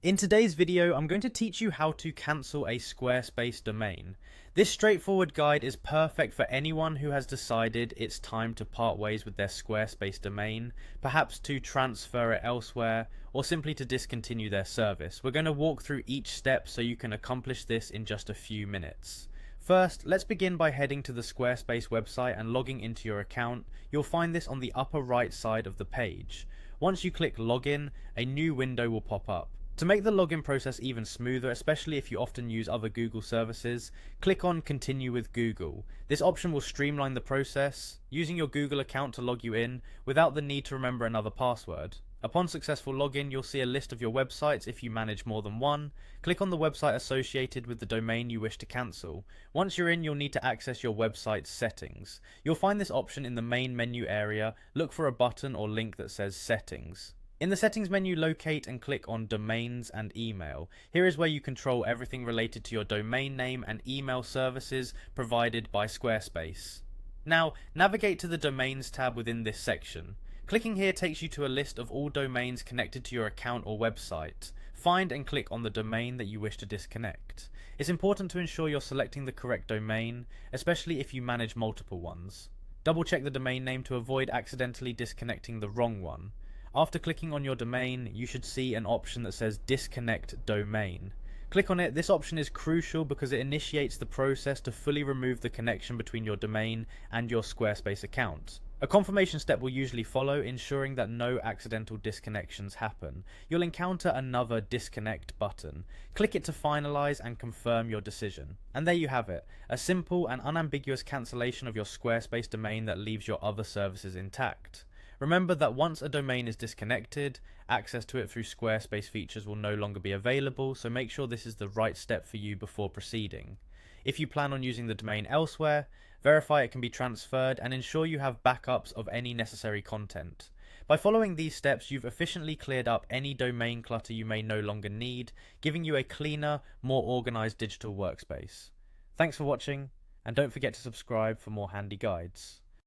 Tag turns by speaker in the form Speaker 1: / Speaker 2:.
Speaker 1: In today's video, I'm going to teach you how to cancel a Squarespace domain. This straightforward guide is perfect for anyone who has decided it's time to part ways with their Squarespace domain, perhaps to transfer it elsewhere, or simply to discontinue their service. We're going to walk through each step so you can accomplish this in just a few minutes. First, let's begin by heading to the Squarespace website and logging into your account. You'll find this on the upper right side of the page. Once you click Login, a new window will pop up. To make the login process even smoother, especially if you often use other Google services, click on Continue with Google. This option will streamline the process, using your Google account to log you in without the need to remember another password. Upon successful login, you'll see a list of your websites if you manage more than one. Click on the website associated with the domain you wish to cancel. Once you're in, you'll need to access your website's settings. You'll find this option in the main menu area. Look for a button or link that says Settings. In the settings menu, locate and click on Domains and Email. Here is where you control everything related to your domain name and email services provided by Squarespace. Now, navigate to the Domains tab within this section. Clicking here takes you to a list of all domains connected to your account or website. Find and click on the domain that you wish to disconnect. It's important to ensure you're selecting the correct domain, especially if you manage multiple ones. Double check the domain name to avoid accidentally disconnecting the wrong one. After clicking on your domain, you should see an option that says Disconnect Domain. Click on it. This option is crucial because it initiates the process to fully remove the connection between your domain and your Squarespace account. A confirmation step will usually follow, ensuring that no accidental disconnections happen. You'll encounter another Disconnect button. Click it to finalize and confirm your decision. And there you have it, a simple and unambiguous cancellation of your Squarespace domain that leaves your other services intact. Remember that once a domain is disconnected, access to it through Squarespace features will no longer be available, so make sure this is the right step for you before proceeding. If you plan on using the domain elsewhere, verify it can be transferred and ensure you have backups of any necessary content. By following these steps, you've efficiently cleared up any domain clutter you may no longer need, giving you a cleaner, more organized digital workspace. Thanks for watching, and don't forget to subscribe for more handy guides.